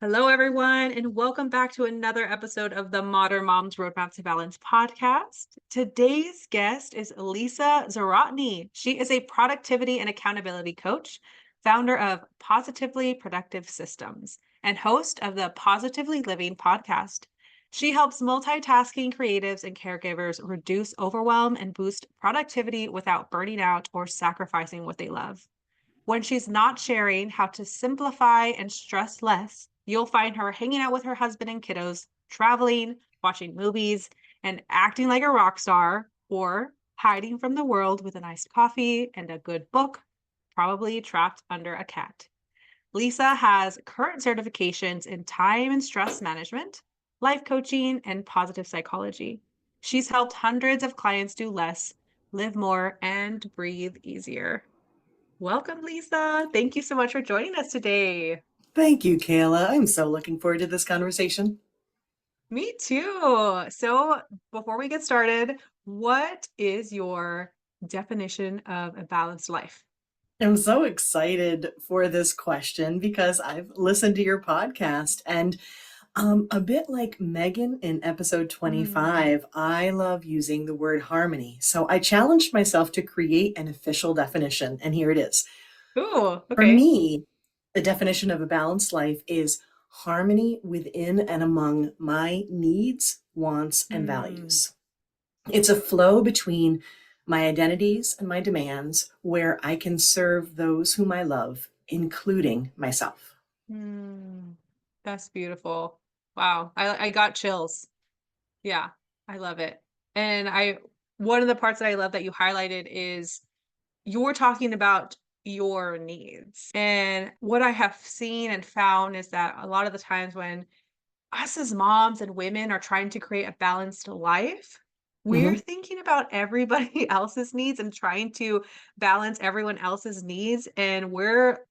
Hello, everyone, and welcome back to another episode of the Modern Moms Roadmap to Balance podcast. Today's guest is Lisa Zawrotny. She is a productivity and accountability coach, founder of Positively Productive Systems, and host of the Positively Living podcast. She helps multitasking creatives and caregivers reduce overwhelm and boost productivity without burning out or sacrificing what they love. When she's not sharing how to simplify and stress less, you'll find her hanging out with her husband and kiddos, traveling, watching movies, and acting like a rock star, or hiding from the world with an iced coffee and a good book, probably trapped under a cat. Lisa has current certifications in time and stress management, life coaching, and positive psychology. She's helped hundreds of clients do less, live more, and breathe easier. Welcome, Lisa. Thank you so much for joining us today. Thank you, Kayla. I'm so looking forward to this conversation. Me too. So, before we get started, what is your definition of a balanced life? I'm so excited for this question because I've listened to your podcast and a bit like Megan in episode Mm. 25, I love using the word harmony. So I challenged myself to create an official definition, and here it is. Ooh, For okay. me, the definition of a balanced life is harmony within and among my needs, wants, and Mm. values. It's a flow between my identities and my demands where I can serve those whom I love, including myself. Mm. That's beautiful. Wow. I got chills. Yeah, I love it. And one of the parts that I love that you highlighted is you're talking about your needs. And what I have seen and found is that a lot of the times when us as moms and women are trying to create a balanced life, we're Mhm. thinking about everybody else's needs and trying to balance everyone else's needs. And we're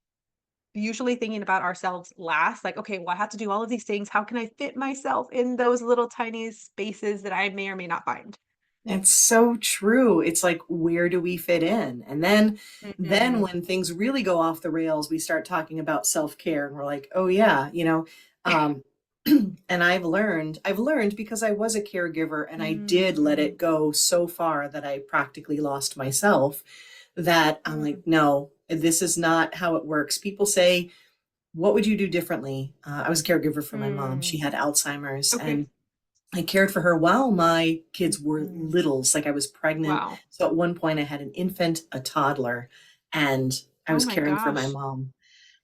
usually thinking about ourselves last, like, okay, well, I have to do all of these things. How can I fit myself in those little tiny spaces that I may or may not find? It's so true. It's like, where do we fit in? And then Mhm. when things really go off the rails, we start talking about self-care and we're like, oh yeah, um, and I've learned because I was a caregiver and I did let Mm. it go so far that I practically lost myself that I'm like, Mm. no, this is not how it works. People say, what would you do differently? I was a caregiver for my mom. She Mm. had Alzheimer's Okay. and I cared for her while my kids were Mhm. littles, like I was pregnant. Wow. So at one point I had an infant, a toddler, and I Oh was my caring for my gosh. mom.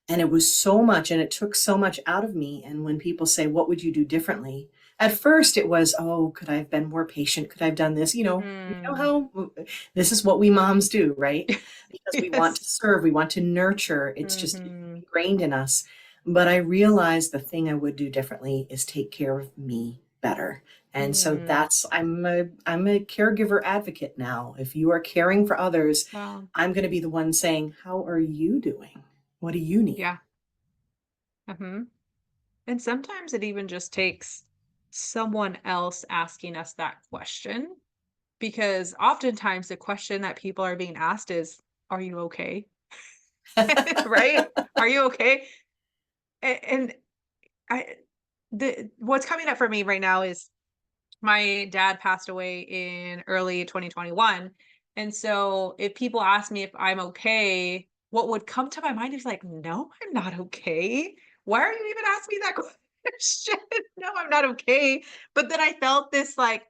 And it was so much, and it took so much out of me. And when people say, what would you do differently? At first it was, oh, could I have been more patient? Could I have done this? You know Mm. how this is what we moms do, right? Because we want to Yes. serve, we want to nurture. It's Mhm. ingrained in us. But I realized the thing I would do differently is take care of me better. And so Mm. I'm a caregiver advocate now. If you are caring for others, Wow. I'm going to be the one saying, how are you doing? What do you need? Yeah. Mhm. And sometimes it even just takes someone else asking us that question, because oftentimes the question that people are being asked is, "Are you okay?" Right? "Are you okay?" And I the what's coming up for me right now is my dad passed away in early 2021. And so if people ask me if I'm okay, what would come to my mind is like, no, I'm not okay. Why are you even asking me that question? No, I'm not okay. But then I felt this like,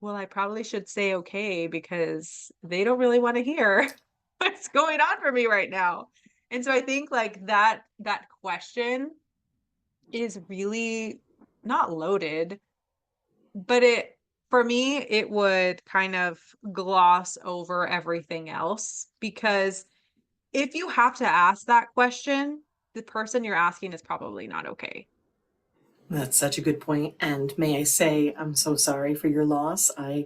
well, I probably should say okay because they don't really want to hear what's going on for me right now. And so I think like that question is really not loaded, but it for me, it would kind of gloss over everything else because if you have to ask that question, the person you're asking is probably not okay. That's such a good point. And may I say, I'm so sorry for your loss. I've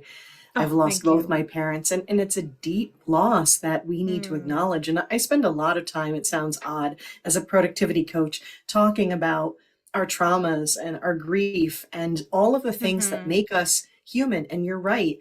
Oh, lost thank both you. my parents, and it's a deep loss that we need to Mm. acknowledge. And I spend a lot of time, it sounds odd, as a productivity coach, talking about our traumas and our grief and all of the things that Mhm. make us human. And you're right.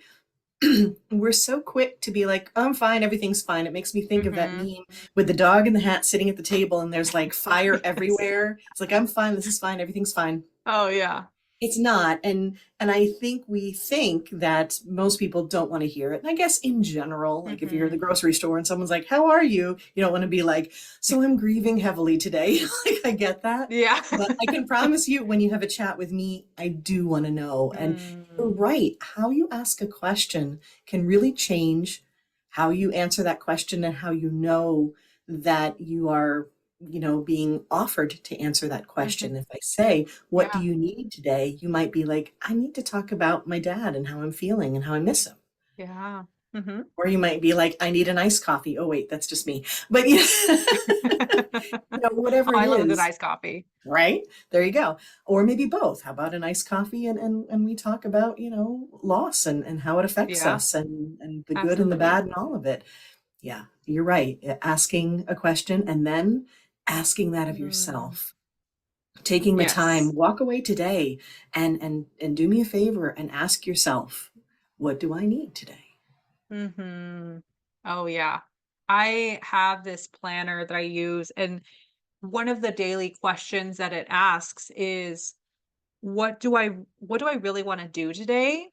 we're so quick to be like, I'm fine, everything's fine. It makes me think of that Mhm. meme with the dog and the hat sitting at the table and there's like fire Yes. everywhere. It's like, I'm fine, this is fine, everything's fine. Oh, yeah. It's not, and I think we think that most people don't want to hear it. And I guess in general, like if you're at the Mhm. grocery store and someone's like, "How are you?" You don't want to be like, "So I'm grieving heavily today." Like I get that. Yeah. But I can promise you when you have a chat with me, I do want to know. And you're Mm. right, how you ask a question can really change how you answer that question and how you know that you are, being offered to answer that Mhm. question. If I say, what do Yeah. you need today? You might be like, I need to talk about my dad and how I'm feeling and how I miss him. Yeah. Mhm. Or you might be like, I need an iced coffee. Oh, wait, that's just me. But Oh, whatever it I love a good is, iced coffee. right? There you go. Or maybe both. How about an iced coffee and we talk about, loss and how it affects Yeah, us and the good and the absolutely. bad and all of it. Yeah, you're right. Asking a question and then asking that of Mm. yourself, taking the time, Yes. walk away today and do me a favor and ask yourself, what do I need today? Mhm. Oh, yeah. I have this planner that I use, and one of the daily questions that it asks is, what do I really wanna do today?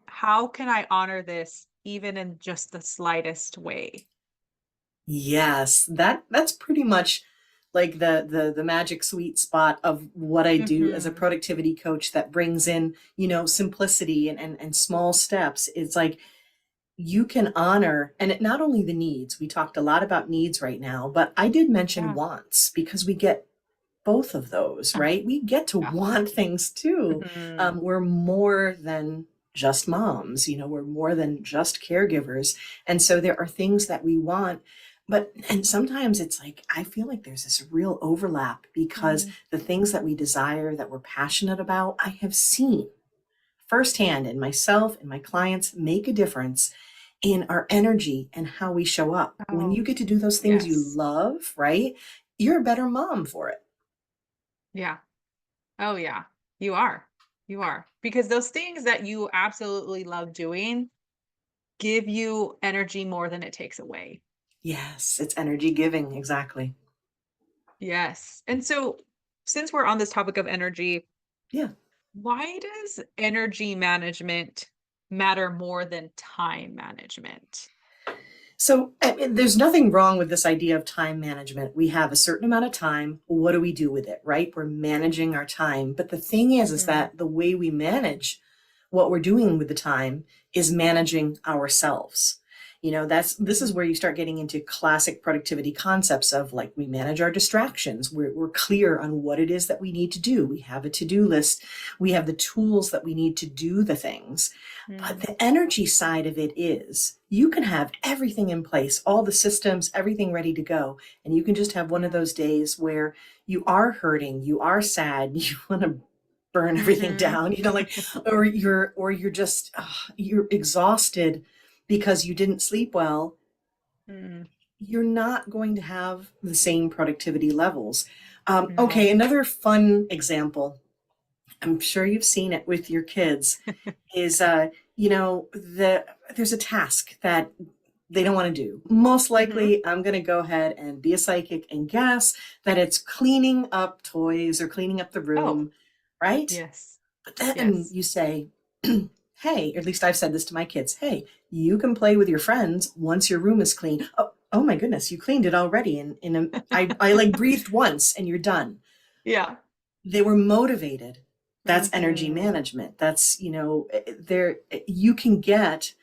How can I honor this even in just the slightest way? Yes, that's pretty much like the magic sweet spot of what I do as a Mhm. productivity coach that brings in, simplicity and small steps. It's like you can honor and not only the needs. We talked a lot about needs right now, but I did mention Yeah. wants because we get both of those, right? We get to Yeah. want things too. Mhm. We're more than just moms, we're more than just caregivers. And so there are things that we want. And sometimes it's like, I feel like there's this real overlap because Mm. the things that we desire, that we're passionate about, I have seen firsthand in myself and my clients make a difference in our energy and how we show up. When Oh, you get to do those things you yes. love, right? You're a better mom for it. Yeah. Oh, yeah. You are. You are. Because those things that you absolutely love doing give you energy more than it takes away. Yes, it's energy giving, exactly. Yes. And so, since we're on this topic of energy, Yeah. why does energy management matter more than time management? So I mean, there's nothing wrong with this idea of time management. We have a certain amount of time. What do we do with it, right? We're managing our time. But the thing is Mhm. that the way we manage what we're doing with the time is managing ourselves. This is Mhm. where you start getting into classic productivity concepts of like we manage our distractions. We're clear on what it is that we need to do. We have a to-do list. We have the tools that we need to do the things. But Mm. the energy side of it is you can have everything in place, all the systems, everything ready to go. And you can just have one of Yeah. those days where you are hurting, you are sad, you want to burn everything Mhm. down, like, or you're just, you're exhausted because you didn't sleep well. Mm. You're not going to have the same productivity levels. No. Okay, another fun example. I'm sure you've seen it with your kids is there's a task that they don't want to do. Most Mhm. likely I'm going to go ahead and be a psychic and guess that it's cleaning up toys or cleaning up the Oh, room, right? yes. But then Yes. you say, hey, or at least I've said this to my kids, hey, you can play with your friends once your room is clean. Oh my goodness, you cleaned it already I like breathed once and you're done. Yeah. They were motivated. That's energy Mhm. management. That's, there you can get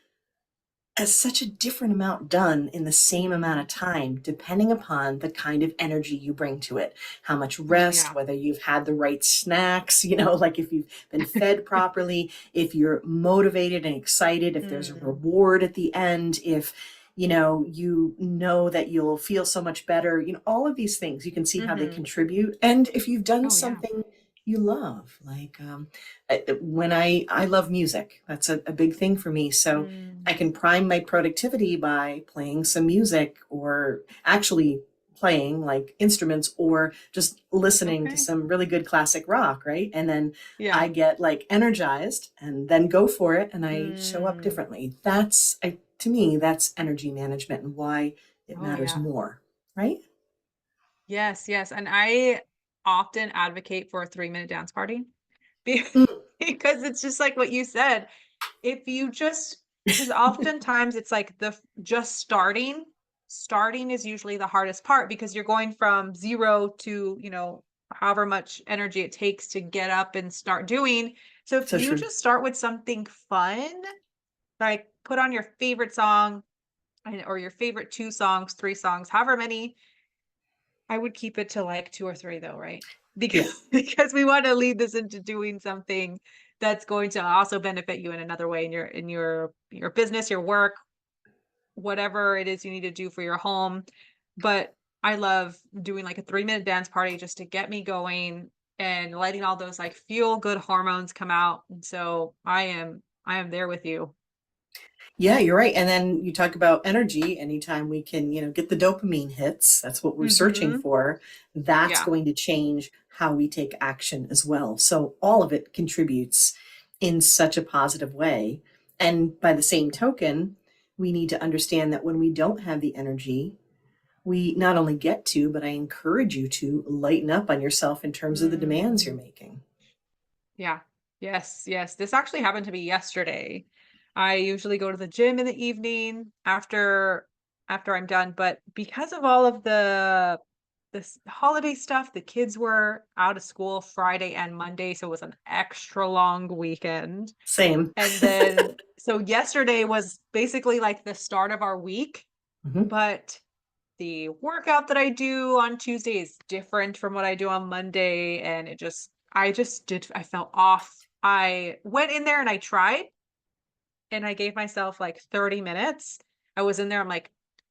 such a different amount done in the same amount Mhm. of time, depending upon the kind of energy you bring to it, how much Oh, rest, yeah. whether you've had the right snacks, like if you've been fed properly, if you're motivated and excited, if there's a Mm. reward at the end, if you know that you'll feel so much better, all of these things you can see how they Mhm. contribute. And if you've done Oh, yeah. something you love, like when I love music, that's a big thing for me. So I Mm. can prime my productivity by playing some music or actually playing like instruments or just listening to Okay. some really good classic rock, right? And then I Yeah. get like energized and then go for it and I show up Mm. differently. To me, that's energy management and why it Oh, matters yeah. more, right? Yes, yes, and I often advocate for a 3-minute dance party be Mm, because it's just like what you said. If you just because oftentimes it's like just starting is usually the hardest part because you're going from 0 to, however much energy it takes to get up and start doing. So if so you true. just start with something fun, like put on your favorite song or your favorite 2 songs, 3 songs, however many. I would keep it to like 2 or 3 though, right? Yeah. Because we wanna lead this into doing something that's going to also benefit you in another way in your business, your work, whatever it is you need to do for your home. But I love doing like a 3-minute dance party just to get me going and letting all those like feel good hormones come out. And so I am there with you. Yeah, you're right. And then you talk about energy. Anytime we can, get the dopamine hits, that's what we're searching Mhm. for. That's Yeah. going to change how we take action as well. So all of it contributes in such a positive way. And by the same token, we need to understand that when we don't have the energy, we not only get to, but I encourage you to lighten up on yourself in terms of the demands you're Mm. making. Yeah. Yes, yes. This actually happened to me yesterday. I usually go to the gym in the evening after I'm done, but because of all of this holiday stuff, the kids were out of school Friday and Monday, so it was an extra long weekend. Same. And then so yesterday was basically like the start of our week, Mhm. but the workout that I do on Tuesday is different from what I do on Monday, and I felt off. I went in there and I tried, and I gave myself like 30 minutes. I was in there, I'm like,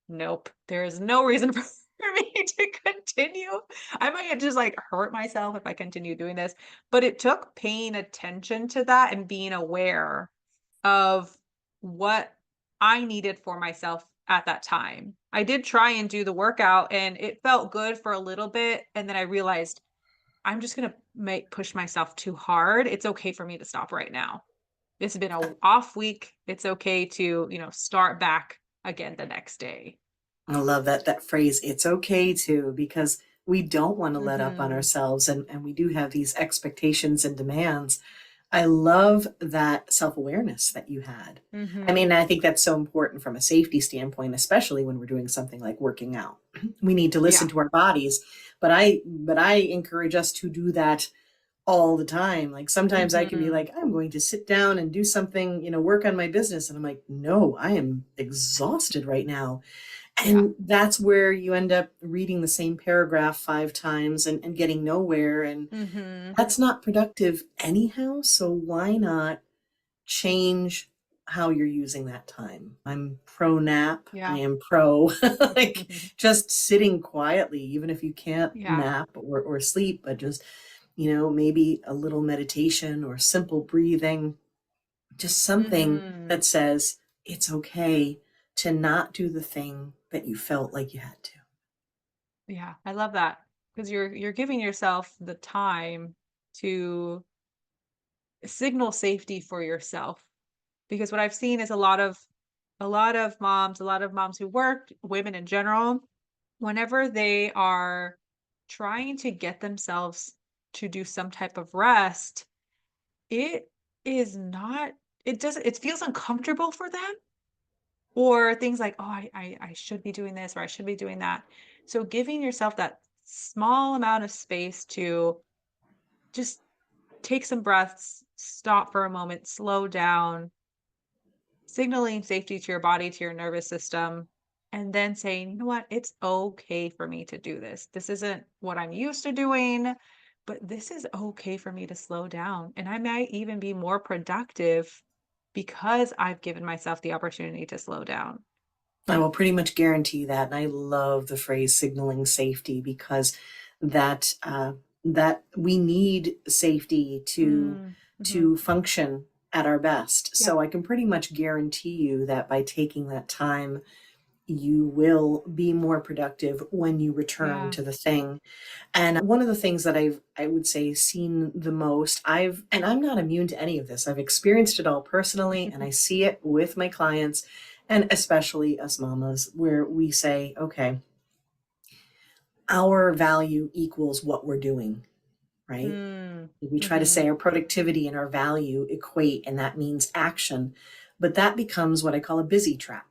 "Nope, there is no reason for me to continue. I might just like hurt myself if I continue doing this." But it took paying attention to that and being aware of what I needed for myself at that time. I did try and do the workout and it felt good for a little bit, and then I realized I'm just gonna make push myself too hard. It's okay for me to stop right now. It's been a off week. It's okay to, start back again the next day. I love that phrase, "It's okay to," because we don't wanna let up on Mhm. ourselves, and we do have these expectations and demands. I love that self-awareness that you had. I Mhm. mean, I think that's so important from a safety standpoint, especially when we're doing something like working out. We need to listen Yeah. to our bodies, but I encourage us to do that all the time. Like, sometimes I can be Mhm. like, "I'm going to sit down and do something, work on my business," and I'm like, "No, I am exhausted right now." Yeah. And that's where you end up reading the same paragraph 5 times and getting nowhere, and Mhm. that's not productive anyhow, so why not change how you're using that time? I'm pro nap, I Yeah. am pro, like, just sitting quietly, even if you can't Yeah. nap or sleep, but just, maybe a little meditation or simple breathing, just something Mhm. that says, "It's okay to not do the thing that you felt like you had to." Yeah, I love that because you're giving yourself the time to signal safety for yourself. Because what I've seen is a lot of moms who work, women in general, whenever they are trying to get themselves to do some type of rest, it is not it feels uncomfortable for them or things like, "Oh, I should be doing this or I should be doing that." So giving yourself that small amount of space to just take some breaths, stop for a moment, slow down, signaling safety to your body, to your nervous system, and then saying, "You know what? It's okay for me to do this. This isn't what I'm used to doing, but this is okay for me to slow down. And I might even be more productive because I've given myself the opportunity to slow down." I will pretty much guarantee that, and I love the phrase signaling safety because that we need safety to Mm, mhm. function at our best. Yeah. So I can pretty much guarantee you that by taking that time you will be more productive when you return Yeah. to the thing. And one of the things that I would say seen the most, and I'm not immune to any of this. I've experienced it all personally, and I see it with my clients, and especially us mamas, where we say, okay, our value equals what we're doing, right? Mm. We try to Mhm. say our productivity and our value equate, and that means action. But that becomes what I call a busy trap.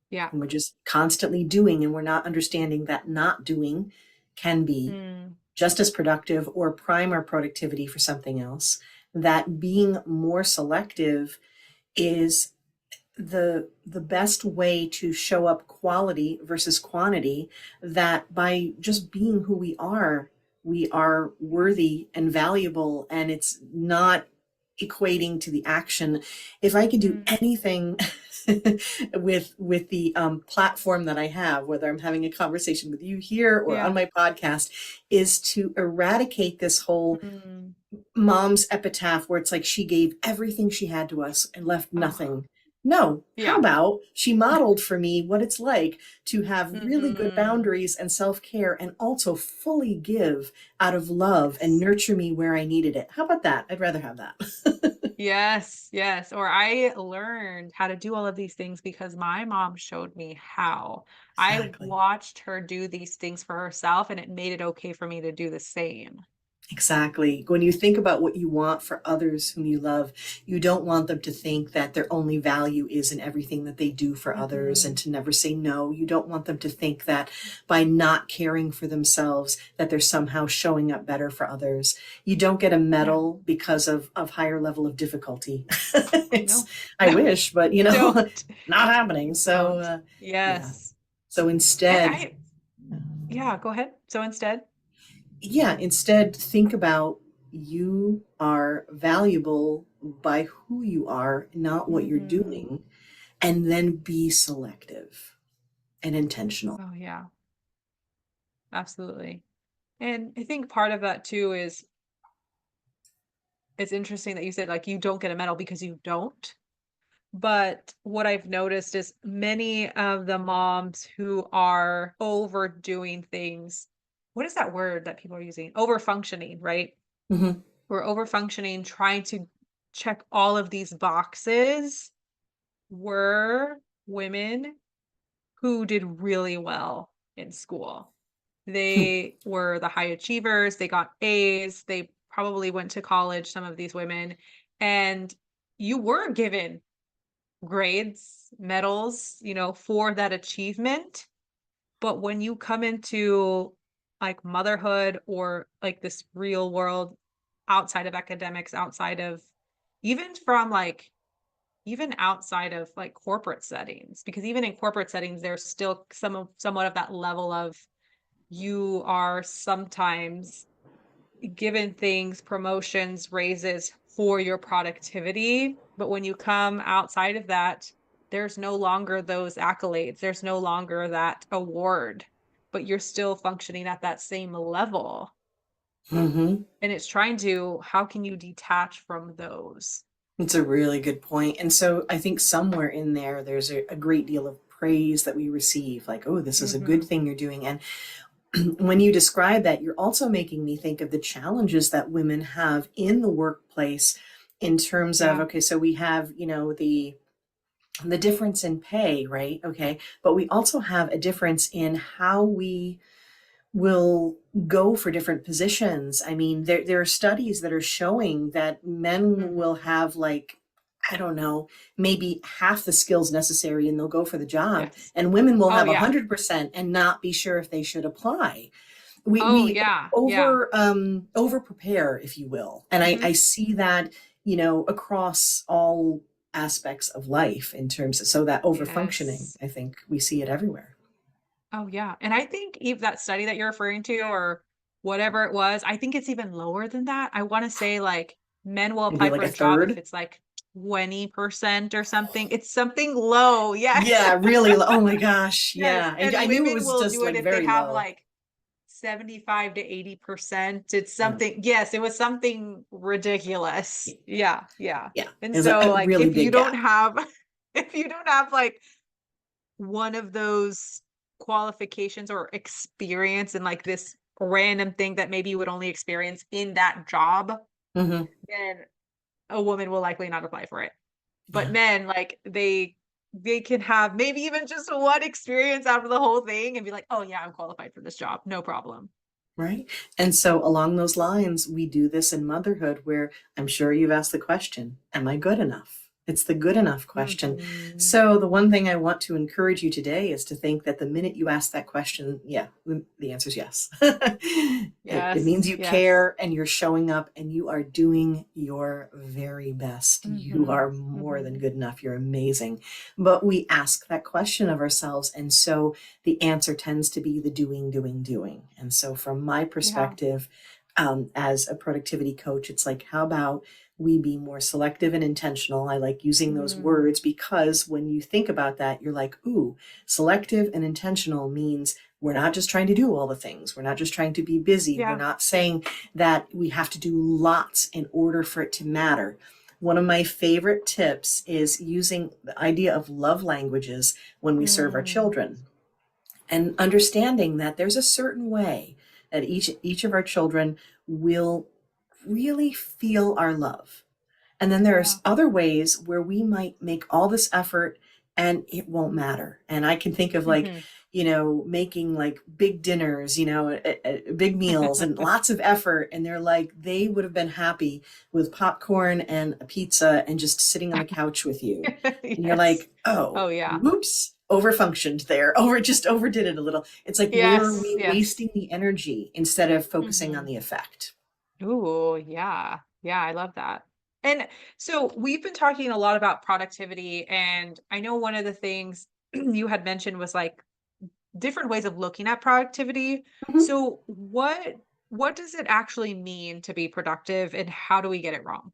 Yeah. And we're just constantly doing, and we're not understanding that not doing can be Mm. just as productive or prime our productivity for something else. That being more selective is the best way to show up quality versus quantity, that by just being who we are worthy and valuable, and it's not equating to the action. If I could do Mm. anything with the platform that I have, whether I'm having a conversation with you here or on Yeah. my podcast, is to eradicate this whole Mm. mom's epitaph where it's like she gave everything she had to us and left Oh, nothing. No, how yeah. about she modeled for me what it's like to have really good Mhm. boundaries and self-care, and also fully give out of love and Yes. nurture me where I needed it. How about that? I'd rather have that. Yes, yes. Or I learned how to do all of these things because my mom showed me how. I Exactly. watched her do these things for herself, and it made it okay for me to do the same. Exactly. When you think about what you want for others whom you love, you don't want them to think that their only value is in everything that they do for others, and Mhm. to never say no. You don't want them to think that by not caring for themselves that they're somehow showing up better for others. You don't get a Yeah. medal because of higher level of difficulty. It's, No. I No, wish, but you don't. not happening. You So don't. yeah. Yes. So And instead, yeah, go ahead. So instead, yeah, instead think about, you are valuable by who you are, not what you're mhm. doing, and then be selective and intentional. Oh yeah, absolutely. And I think part of that too is it's interesting that you said like you don't get a medal because you don't. But what I've noticed is many of the moms who are overdoing things, what is that word that people are using? Overfunctioning, right? Mhm. We're overfunctioning, trying to check all of these boxes, were women who did really well in school. They were the high achievers, they got A's, they probably went to college, some of these women, and you were given grades, medals, for that achievement. But when you come into like motherhood or like this real world outside of academics, outside of even from like even outside of like corporate settings, because even in corporate settings, there's still somewhat of that level of you are sometimes given things, promotions, raises for your productivity. But when you come outside of that, there's no longer those accolades, there's no longer that award, but you're still functioning at that same level. Mhm. And it's trying to, how can you detach from those? It's a really good point. And so I think somewhere in there, there's a great deal of praise that we receive, like, oh, this is a good Hmm. thing you're doing. And when you describe that, you're also making me think of the challenges that women have in the workplace, in terms of, Yeah. okay, so we have, the difference in pay, right? Okay. But we also have a difference in how we will go for different positions. I mean, there are studies that are showing that men will Hmm. have, like, I don't know, maybe half the skills necessary and they'll go for the job. Yes. And women will Oh have yeah. 100% and not be sure if they should apply. We, Oh we yeah. Yeah. over prepare, if you will. And I Hmm. see that, across all aspects of life, in terms of, so that over functioning, Yes. I think we see it everywhere. Oh, yeah, and I think if that study that you're referring to or whatever it was, I think it's even lower than that. I wanna say, like, men will Maybe apply like for a a job if third. it's, like, 20% or something. It's something low, yes. Yeah, really. Oh my gosh. Yes, Yeah. and I knew it women was will just do it like if they very have, low. like, 75 to 80%. It's Yeah. something, yes, it was something ridiculous. Yeah, yeah, Yeah. and There's a so, like, really if you big don't gap. have if you don't have, like, one of those qualifications or experience in like this random thing that maybe you would only experience in that job, Mhm. then a woman will likely not apply for it. But Yeah. men, like, they can have maybe even just one experience out of the whole thing and be like, "Oh, yeah, I'm qualified for this job, no problem." Right. And so along those lines, we do this in motherhood where I'm sure you've asked the question, am I good enough? It's the good enough question. Mhm. So the one thing I want to encourage you today is to think that the minute you ask that question, yeah, the answer is yes. It means Yes, you yes. care and you're showing up and you are doing your very best. You Mhm, are more than mhm. good enough. You're amazing. But we ask that question of ourselves. And so the answer tends to be the doing, doing, doing. And so, from my Yeah. perspective, as a productivity coach, it's like, how about we be more selective and intentional? I like using those Mm, words because when you think about that, you're like, ooh, selective and intentional means we're not just trying to do all the things. We're not just trying to be busy. We're yeah. not saying that we have to do lots in order for it to matter. One of my favorite tips is using the idea of love languages when we serve our Mm, children and understanding that there's a certain way that each of our children will really feel our love. And then yeah. there's other ways where we might make all this effort and it won't matter. And I can think of like, Mhm. making like big dinners, big meals and lots of effort. And they're like, they would have been happy with popcorn and a pizza and just sitting on the couch with you. And you're Yes. like, oh, Oh, yeah. whoops, overfunctioned there, just overdid it a little. It's like, where are Yes, we yes. wasting the energy instead of focusing on Mhm. the effect? Ooh, yeah. Yeah, I love that. And so we've been talking a lot about productivity, and I know one of the things you had mentioned was like different ways of looking at productivity. Mhm. So what does it actually mean to be productive and how do we get it wrong?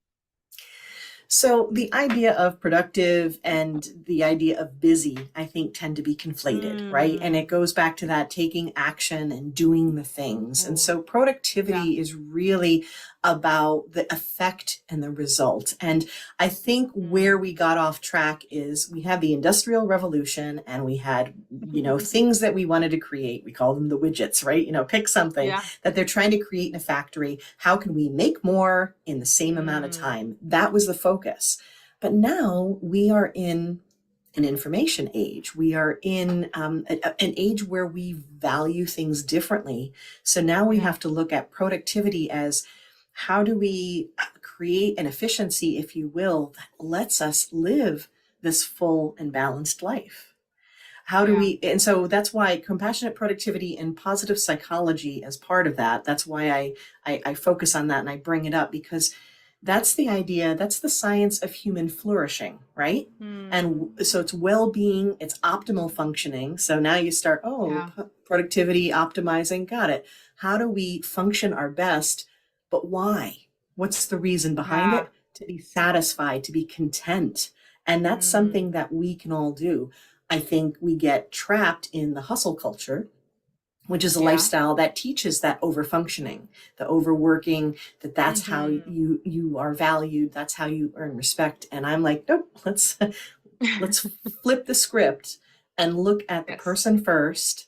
So the idea of productive and the idea of busy, I think, tend to be conflated, right? And it Mm. goes back to that taking action and doing the things. And Ooh, so yeah. productivity is really about the effect and the result. And I think where Mm. we got off track is we had the Industrial Revolution and we had, things that we wanted to create. We call them the widgets, right? Pick something Yeah. that they're trying to create in a factory. How can we make more in the same amount of Mm. time? That was the focus. But now we are in an information age. We are in an age where we value things differently. So now we Yeah. have to look at productivity as how do we create an efficiency, if you will, that lets us live this full and balanced life? How do Yeah. we, and so that's why compassionate productivity and positive psychology as part of that, that's why I focus on that and I bring it up because that's the idea, that's the science of human flourishing, right? And Mm. so it's well-being, it's optimal functioning. So now you start, Yeah. productivity, optimizing, got it. How do we function our best? But why? What's the reason behind Yeah. it? To be satisfied, to be content. And that's something Mm. that we can all do. I think we get trapped in the hustle culture, which is a Yeah. lifestyle that teaches that overfunctioning, the overworking, that's how Mhm. you are valued, that's how you earn respect. And I'm like, nope, let's flip the script and look at the Yes. person first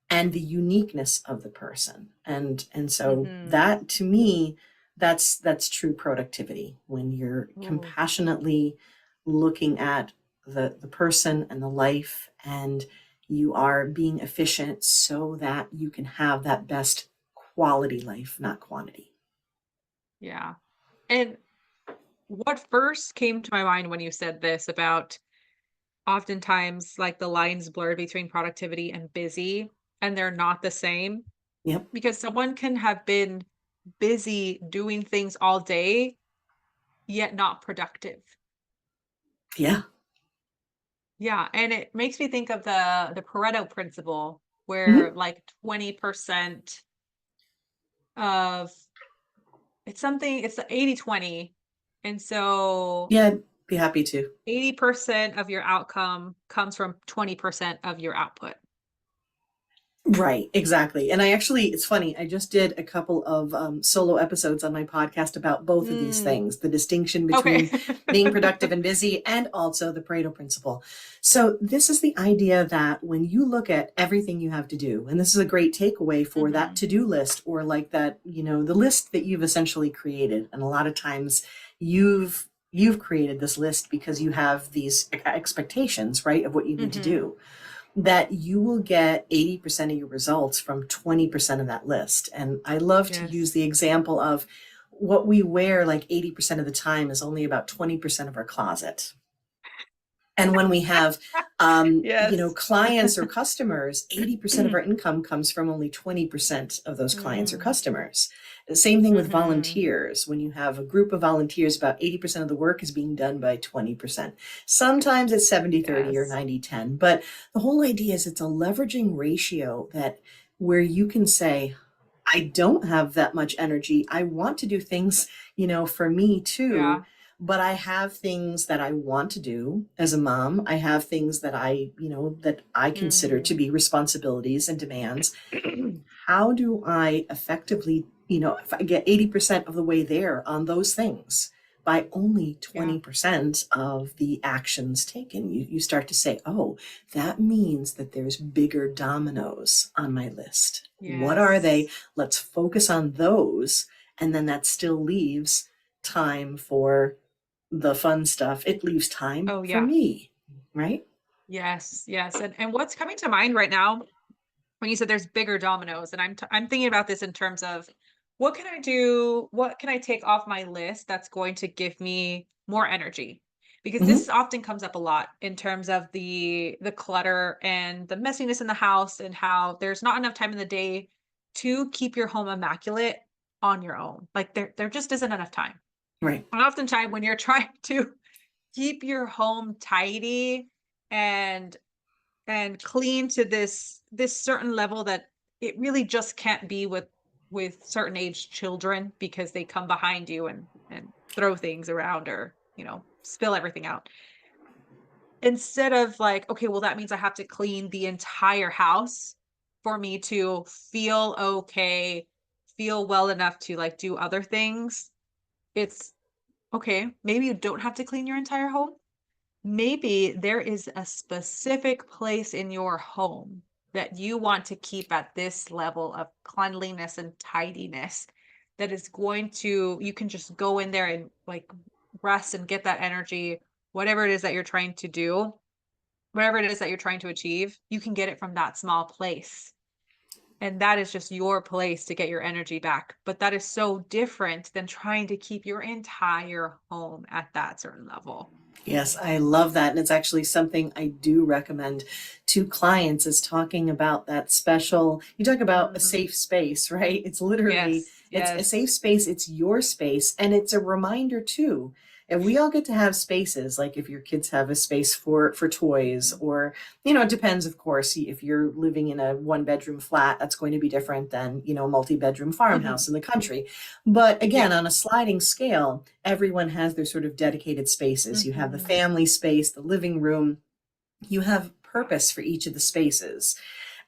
and the uniqueness of the person. And so Mhm. that to me, that's true productivity when you're Ooh, compassionately looking at the person and the life and you are being efficient so that you can have that best quality life, not quantity. yeah. And what first came to my mind when you said this about oftentimes like the lines blurred between productivity and busy, and they're not the same Yep. because someone can have been busy doing things all day, yet not productive. Yeah. Yeah. And it makes me think of the Pareto principle where Mhm. like 20% of it's something, it's the 80/20. And so Yeah, I'd be happy to. 80% of your outcome comes from 20% of your output. Right, exactly. And I actually, it's funny, I just did a couple of solo episodes on my podcast about both of these Mm, things, the distinction okay. between being productive and busy, and also the Pareto principle. So, this is the idea that when you look at everything you have to do, and this is a great takeaway for that Hmm. to do list, or like that, the list that you've essentially created. And a lot of times you've created this list because you have these expectations, right, of what you need to Hmm. do, that you will get 80% of your results from 20% of that list. And I love to use the Yes. example of what we wear like 80% of the time is only about 20% of our closet. And when we have, Yes. clients or customers, 80% of our income comes from only 20% of those clients or Mm, customers. The same thing with hmm. volunteers. When you have a group of volunteers, about 80% of the work is being done by 20%. Sometimes it's 70-30 or Yes. 90-10, but the whole idea is it's a leveraging ratio that where you can say, I don't have that much energy. I want to do things, for me too, Yeah. but I have things that I want to do as a mom. I have things that I consider to Mm. be responsibilities and demands. How do I effectively, if I get 80% of the way there on those things by only Yeah. 20% of the actions taken, you start to say, oh, that means that there's bigger dominoes on my list. What are they? Yes. Let's focus on those. And then that still leaves time for the fun stuff. It leaves time Oh, for yeah. me, right? Yes. Yes. And what's coming to mind right now when you said there's bigger dominoes, and I'm thinking about this in terms of what can I do? What can I take off my list that's going to give me more energy? Because Hmm. this often comes up a lot in terms of the clutter and the messiness in the house, and how there's not enough time in the day to keep your home immaculate on your own. Like there just isn't enough time. Right. And oftentimes when you're trying to keep your home tidy and clean to this certain level that it really just can't be with certain age children, because they come behind you and throw things around, or spill everything out, instead of like, okay, well, that means I have to clean the entire house for me to feel okay, feel well enough to like do other things. It's okay, maybe you don't have to clean your entire home. Maybe there is a specific place in your home that you want to keep at this level of cleanliness and tidiness, that is going to, you can just go in there and like rest and get that energy, whatever it is that you're trying to do, whatever it is that you're trying to achieve, you can get it from that small place. And that is just your place to get your energy back. But that is so different than trying to keep your entire home at that certain level. Yes, I love that. And it's actually something I do recommend to clients is talking about that special, you talk about a Mhm. safe space, right? It's literally, Yes, it's a safe yes. space. It's your space. And it's a reminder too. And we all get to have spaces, like if your kids have a space for toys, Mhm. or, it depends, of course. If you're living in a one bedroom flat, that's going to be different than, a multi-bedroom farmhouse Mhm. in the country. But Yeah. again, on a sliding scale, everyone has their sort of dedicated spaces. You have the Mhm. family space, the living room, you have purpose for each of the spaces.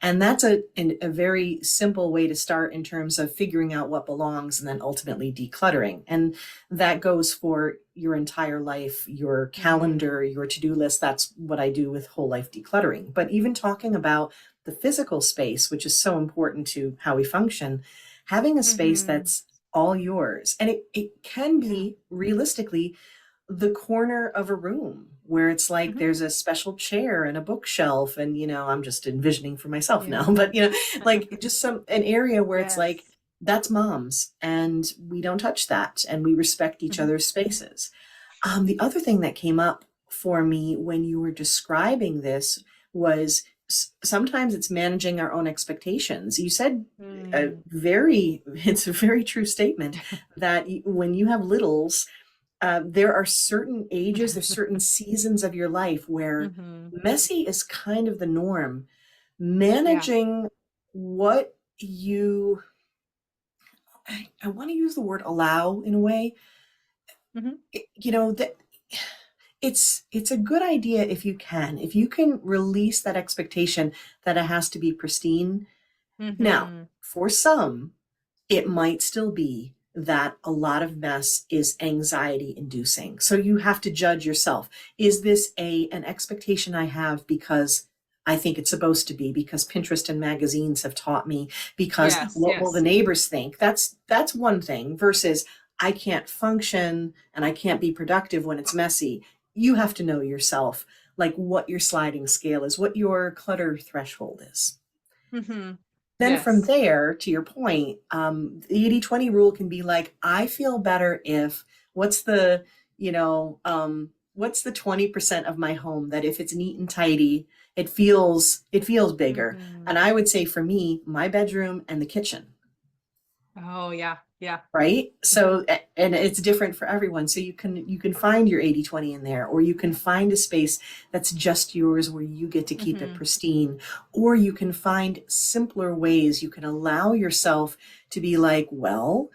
And that's a very simple way to start in terms of figuring out what belongs and then ultimately decluttering. And that goes for your entire life, your Mhm. calendar, your to do list. That's what I do with whole life decluttering. But even talking about the physical space, which is so important to how we function, having a space Mhm. that's all yours. And it can Yeah. be realistically the corner of a room where it's like Mhm. there's a special chair and a bookshelf, and I'm just envisioning for myself now, Yeah. but like just some an area where it's like Yes. that's mom's and we don't touch that and we respect each Mhm. other's spaces. The other thing that came up for me when you were describing this was sometimes it's managing our own expectations. You said a Mm. very it's a very true statement that when you have littles, there are certain ages, there's certain seasons of your life where Mhm. messy is kind of the norm. Yeah. Managing what you, I want to use the word allow in a way, Mhm. that it's a good idea if you can release that expectation that it has to be pristine. Now, Mhm. for some, it might still be that a lot of mess is anxiety inducing. So you have to judge yourself. Is this an expectation I have because I think it's supposed to be, because Pinterest and magazines have taught me, because Yes, what will the yes. neighbors think? That's one thing versus I can't function and I can't be productive when it's messy. You have to know yourself, like what your sliding scale is, what your clutter threshold is. Mhm. Then from Yes. there, to your point, the 80-20 rule can be like, I feel better if, what's the, what's the 20% of my home that if it's neat and tidy, it feels bigger. And Mhm. I would say for me, my bedroom and the kitchen. Oh, yeah, yeah. Right, Mhm. so and it's different for everyone, so you can find your 80-20 in there, or you can find a space that's just yours where you get to keep it Mhm. pristine, or you can find simpler ways you can allow yourself to be like, well,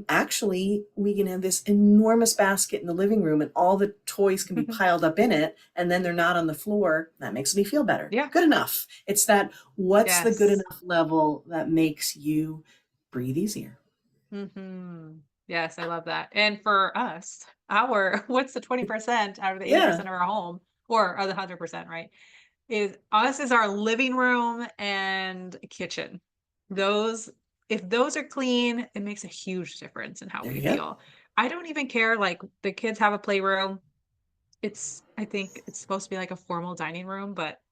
actually we can have this enormous basket in the living room and all the toys can be piled up in it and then they're not on the floor. That makes me feel better. Yeah. Good enough. It's that, what's the good Yes. enough level that makes you breathe easier. Mhm. Yes, I love that. And for us, our what's the 20% out of the Yeah. 80% of our home or the 100%, right? Is us is our living room and kitchen. Those if those are clean, it makes a huge difference in how There we you go. feel. I don't even care, like, the kids have a playroom. I think it's supposed to be like a formal dining room, but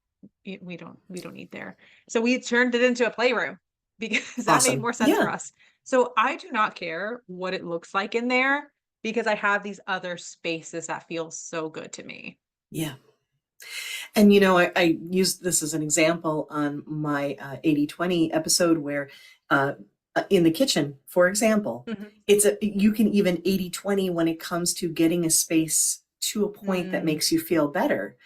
we don't eat there. So we turned it into a playroom because that made Awesome. more sense for Yeah. us. So I do not care what it looks like in there because I have these other spaces that feel so good to me. Yeah. And I used this as an example on my 80-20 episode where in the kitchen, for example, Mhm. you can even 80-20 when it comes to getting a space to a point that Mm, makes you feel better.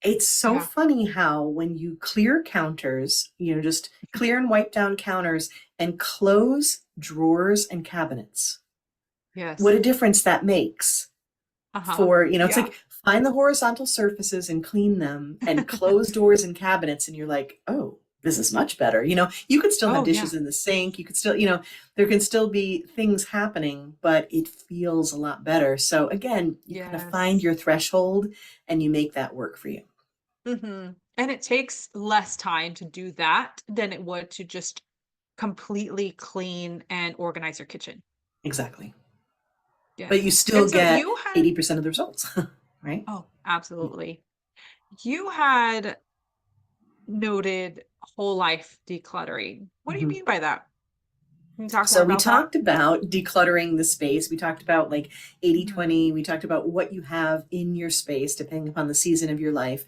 It's so yeah. funny how when you clear counters, just clear and wipe down counters and close drawers and cabinets, what Yes. a difference that makes. Uh-huh. For it's Yeah. like, find the horizontal surfaces and clean them and close doors and cabinets and you're like, oh, this is much better. You could still have Oh, yeah. dishes in the sink, you could still, there can still be things happening, but it feels a lot better. So again, you kind of find Yes. your threshold and you make that work for you. Mhm. And it takes less time to do that than it would to just completely clean and organize your kitchen. Exactly. But you Yes. still And so get you had 80% of the results. Right. oh, absolutely. You had noted whole life decluttering. What do you Mhm. mean by that? Can you talk more So we about that? talked about decluttering the space. We talked about like Mhm. 80-20. We talked about what you have in your space depending upon the season of your life.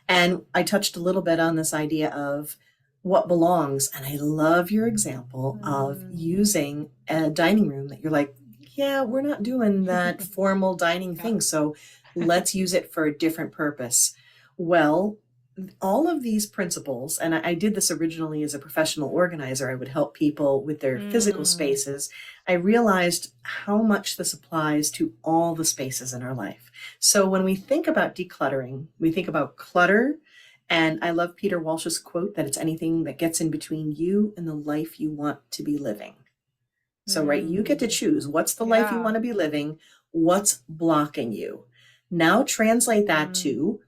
And I touched a little bit on this idea of what belongs. And I love your example of Mm. using a dining room that you're like, yeah, we're not doing that formal dining Yeah. thing. So let's use it for a different purpose. Well, all of these principles, and I did this originally as a professional organizer, I would help people with their physical Mm. spaces. I realized how much this applies to all the spaces in our life. So when we think about decluttering, we think about clutter. And I love Peter Walsh's quote that it's anything that gets in between you and the life you want to be living. So, right, you get to Mm. choose what's the life you Yeah. want to be living, what's blocking you. Now translate that Mm. to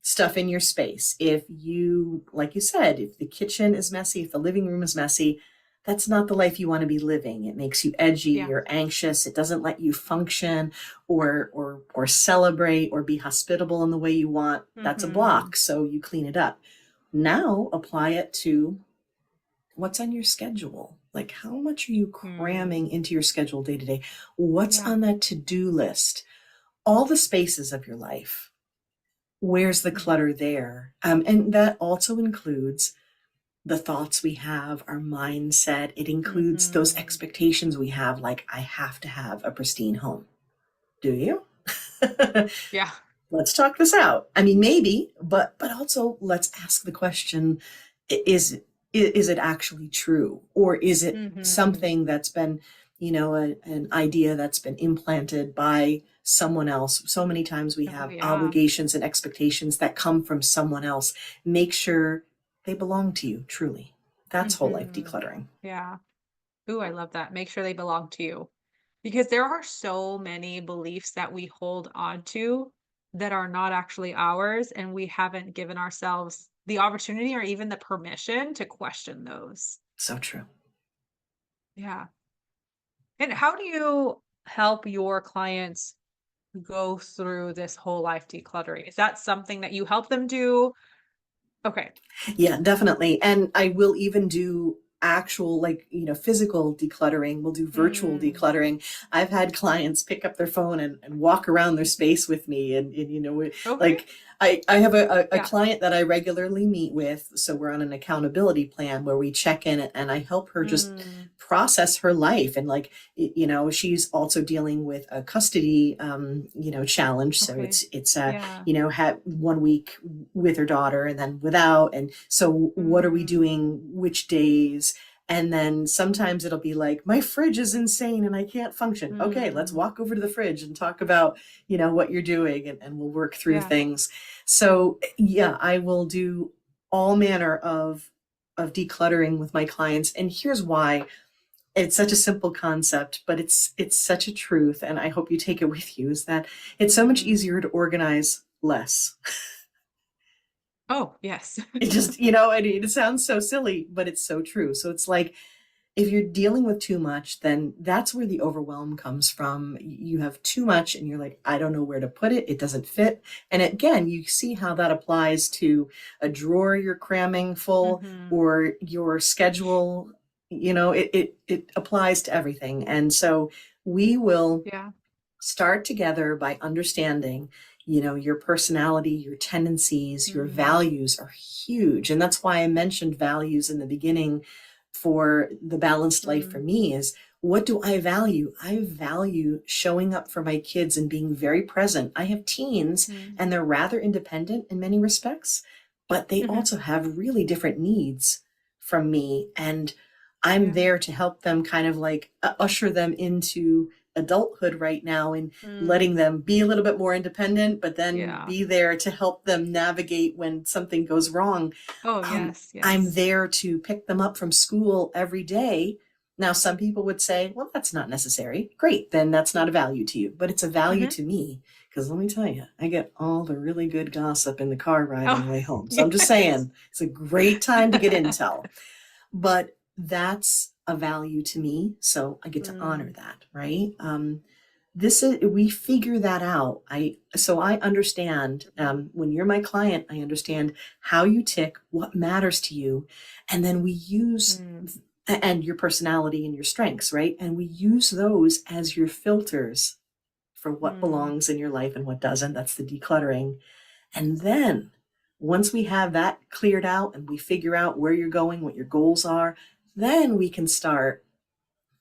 stuff in your space. If you, like you said, if the kitchen is messy, if the living room is messy, that's not the life you want to be living. It makes you edgy Yeah. or anxious. It doesn't let you function or celebrate or be hospitable in the way you want. That's a Mhm. block. So you clean it up. Now apply it to what's on your schedule. Like, how much are you Mm. cramming into your schedule day to day? What's Yeah. on that to-do list? All the spaces of your life, where's the Mhm. clutter there? And that also includes the thoughts we have, our mindset. It includes those Mhm. expectations we have, like, I have to have a pristine home. Do you? Yeah. Let's talk this out. I mean, maybe, but also let's ask the question: is it actually true, or is it Mhm. something that's been, an idea that's been implanted by someone else? So many times we Oh, have yeah. obligations and expectations that come from someone else. Make sure they belong to you truly. That's whole life Mhm. decluttering. Yeah. Ooh, I love that. Make sure they belong to you. Because there are so many beliefs that we hold on to that are not actually ours, and we haven't given ourselves the opportunity or even the permission to question those. So true. Yeah. And how do you help your clients go through this whole life decluttering? Is that something that you help them do? Okay. Yeah, definitely. And I will even do actual, like, physical decluttering. We'll do virtual Mm, decluttering. I've had clients pick up their phone and walk around their space with me. And okay. like I have a Yeah. client that I regularly meet with. So we're on an accountability plan where we check in and I help her just Mm, process her life. And like, she's also dealing with a custody, challenge. So okay. it's Yeah. had 1 week with her daughter and then without. And so what are we Mm, doing? Which days? And then sometimes it'll be like, my fridge is insane and I can't function. Okay, let's mm, walk over to the fridge and talk about, what you're doing and we'll work through yeah. things. So yeah, I will do all manner of decluttering with my clients. And here's why. It's such a simple concept, but it's such a truth. And I hope you take it with you, is that it's so much Mhm. easier to organize less. Oh, yes. It just, I mean, it sounds so silly, but it's so true. So it's like, if you're dealing with too much, then that's where the overwhelm comes from. You have too much and you're like, I don't know where to put it. It doesn't fit. And again, you see how that applies to a drawer you're cramming full Mhm. or your schedule. It applies to everything. And so we will Yeah. start together by understanding, your personality, your tendencies, your Mm, values are huge. And that's why I mentioned values in the beginning. For the balanced life for mm, me is, what do I value? I value showing up for my kids and being very present. I have teens mhm, and they're rather independent in many respects, but they mhm. also have really different needs from me. And I'm Yeah. there to help them kind of like usher them into adulthood right now and letting Mm, them be a little bit more independent, but then yeah. be there to help them navigate when something goes wrong. Oh, um, yes, I'm yes. there to pick them up from school every day. Now, some people would say, well, that's not necessary. Great, then that's not a value to you, but it's a value Mhm. to me. Because let me tell you, I get all the really good gossip in the car ride on Oh, the way home. So I'm just yes. saying, it's a great time to get intel. But that's a value to me. So I get to honor Mm, that, right? This is, we figure that out. I understand, mhm, when you're my client, I understand how you tick, what matters to you, and then we use, mm, and your personality and your strengths, right? And we use those as your filters for what mm, belongs in your life and what doesn't. That's the decluttering. And then once we have that cleared out and we figure out where you're going, what your goals are, then we can start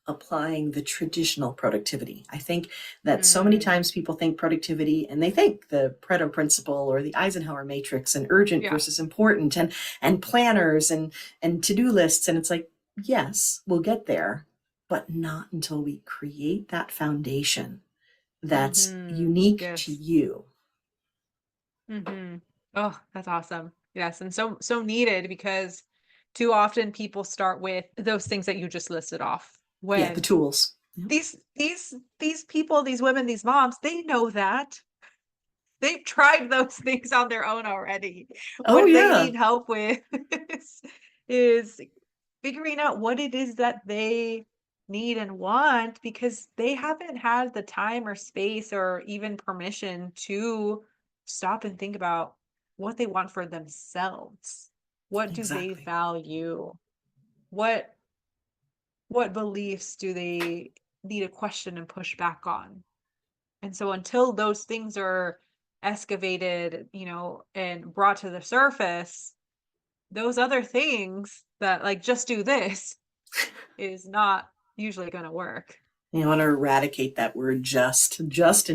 applying the traditional productivity. I think that so many mm. times people think productivity and they think the Pareto principle or the Eisenhower matrix and urgent Yeah. versus important and planners and to-do lists. And it's like, yes, we'll get there, but not until we create that foundation that's Mhm. unique to Yes. you. Mhm. Oh, that's awesome. Yes, and so needed because too often people start with those things that you just listed off Yeah, the when tools. Yep. these people, these women, these moms, they know that. They've tried those things on their own already. Oh What they yeah, need help with is is figuring out what it is that they need and want because they haven't had the time or space or even permission to stop and think about what they want for themselves. What do they exactly. value? What what beliefs do they need to question and push back on? And so until those things are excavated, and brought to the surface, those other things that like just do this is not usually going to work. You want to eradicate that word just and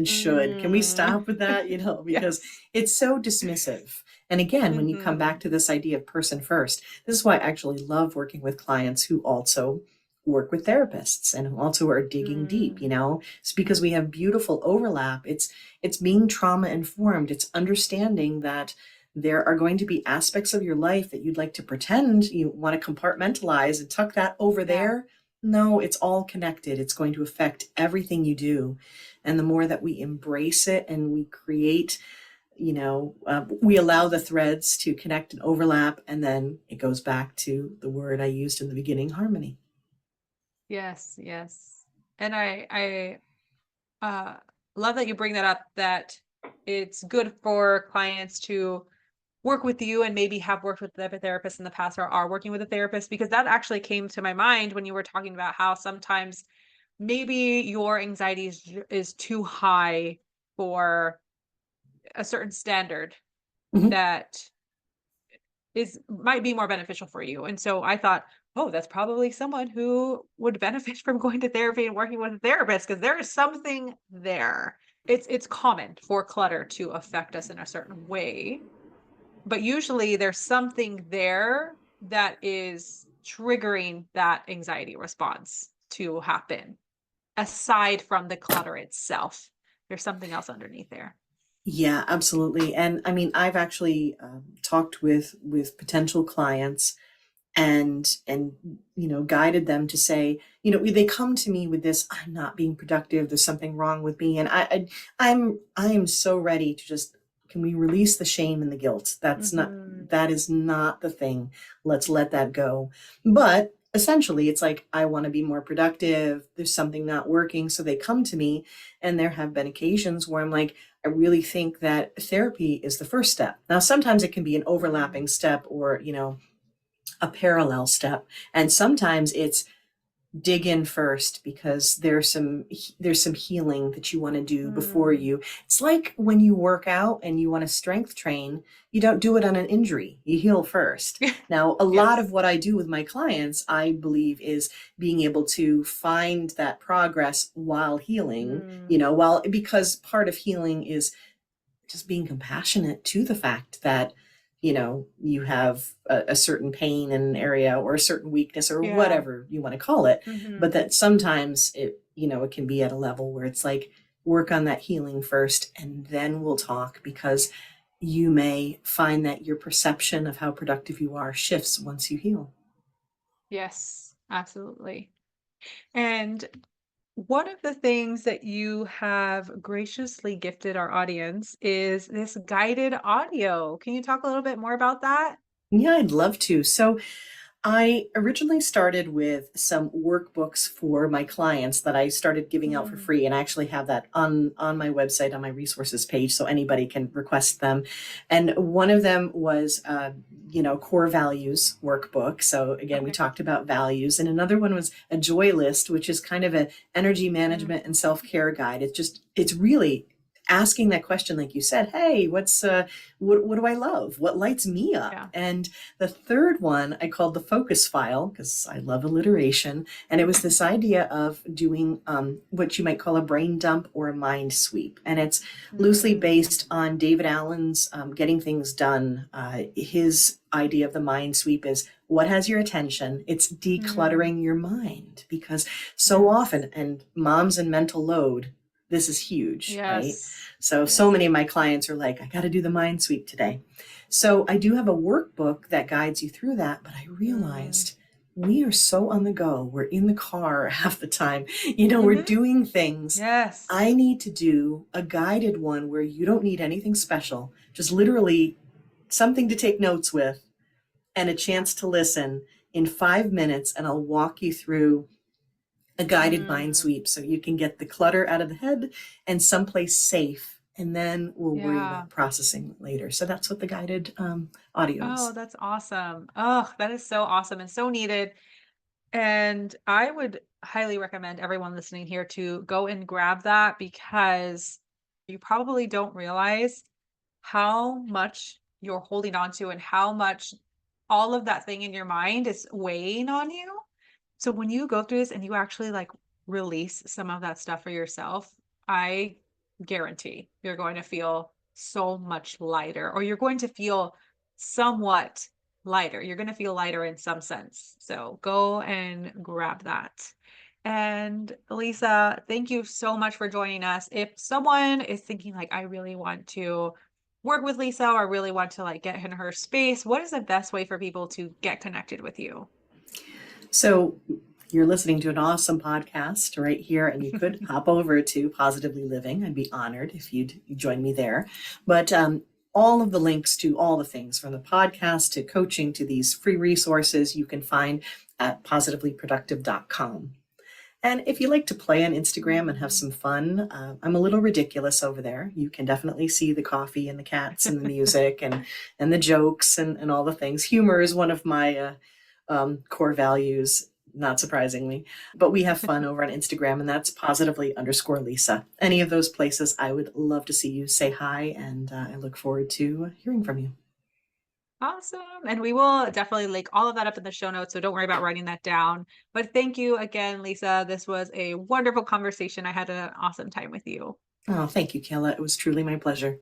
should. Can we Mm, stop with that? Because yes. it's so dismissive. And again, when you come back Mhm. to this idea of person first, this is why I actually love working with clients who also work with therapists and who also are digging deep. Mm, It's because we have beautiful overlap. It's being trauma informed. It's understanding that there are going to be aspects of your life that you'd like to pretend you want to compartmentalize and tuck that over Yeah. there. No, it's all connected. It's going to affect everything you do. And the more that we embrace it and we create, we allow the threads to connect and overlap, and then it goes back to the word I used in the beginning, harmony. Yes, yes. And uh love that you bring that up, that it's good for clients to work with you and maybe have worked with the therapist in the past or are working with a therapist, because that actually came to my mind when you were talking about how sometimes maybe your anxiety is too high for a certain standard Mhm. that is might be more beneficial for you. And so I thought, oh, that's probably someone who would benefit from going to therapy and working with a therapist, because there is something there. It's common for clutter to affect us in a certain way, but usually there's something there that is triggering that anxiety response to happen. Aside from the clutter itself, there's something else underneath there. Yeah, absolutely. And I mean, I've actually talked with potential clients and guided them to say, they come to me with this, I'm not being productive, there's something wrong with me, and I am so ready to just, can we release the shame and the guilt? Hmm. That is not the thing. Let's let that go. But essentially it's like, I want to be more productive, there's something not working, so they come to me. And there have been occasions where I'm like, I really think that therapy is the first step. Now sometimes it can be an overlapping step, or a parallel step, and sometimes it's dig in first, because there's some healing that you want to do before Mm. you. It's like when you work out and you want to strength train, you don't do it on an injury, you heal first. Now a lot of Yes. what I do with my clients, I believe, is being able to find that progress while healing, Mm. while, because part of healing is just being compassionate to the fact that you have a certain pain in an area, or a certain weakness, or Yeah. whatever you want to call it. But Hmm. that sometimes it can be at a level where it's like, work on that healing first and then we'll talk, because you may find that your perception of how productive you are shifts once you heal. Yes, absolutely. And one of the things that you have graciously gifted our audience is this guided audio. Can you talk a little bit more about that? Yeah, I'd love to. So I originally started with some workbooks for my clients that I started giving out for Mm. free, and I actually have that on my website, on my resources page, so anybody can request them. And one of them was, core values workbook. So again, we Okay. talked about values, and another one was a joy list, which is kind of a energy Mm. management and self care guide. It's really asking that question, like you said, hey, what do I love? What lights me up? Yeah. And the third one I called the focus file, because I love alliteration. And it was this idea of doing what you might call a brain dump or a mind sweep. And it's loosely Mm. based on David Allen's Getting Things Done. His idea of the mind sweep is, what has your attention? It's Mm. decluttering your mind, because so Yes. often, and moms and mental load, this is huge, right? Yes. So Yes. many of my clients are like, I got to do the mind sweep today. So I do have a workbook that guides you through that, but I Mm. realized we are so on the go. We're in the car half the time. We're Hmm. doing things. I Yes. need to do a guided one where you don't need anything special, just literally something to take notes with and a Yeah. chance to listen in 5 minutes. And I'll walk you through a guided mind Mm. sweep so you can get the clutter out of the head and someplace safe. And then we'll worry Yeah. about processing later. So that's what the guided audio Oh, is. that's awesome. Oh, that is so awesome and so needed. And I would highly recommend everyone listening here to go and grab that, because you probably don't realize how much you're holding on to and how much all of that thing in your mind is weighing on you. So when you go through this and you actually like release some of that stuff for yourself, I guarantee you're going to feel so much lighter, or you're going to feel somewhat lighter. You're going to feel lighter in some sense. So go and grab that. And Lisa, thank you so much for joining us. If someone is thinking like, I really want to work with Lisa or really want to like get in her space, what is the best way for people to get connected with you? So you're listening to an awesome podcast right here, and you could hop over to Positively Living. I'd be honored if you'd join me there. But all of the links to all the things from the podcast to coaching to these free resources you can find at positivelyproductive.com. And if you like to play on Instagram and have some fun, I'm a little ridiculous over there. You can definitely see the coffee and the cats and the music and the jokes and all the things. Humor is one of my core values, not surprisingly. But we have fun over on Instagram, and that's positively_Lisa. Any of those places, I would love to see you. Say hi, and I look forward to hearing from you. Awesome. And we will definitely link all of that up in the show notes. So don't worry about writing that down. But thank you again, Lisa. This was a wonderful conversation. I had an awesome time with you. Oh, thank you, Kayla. It was truly my pleasure.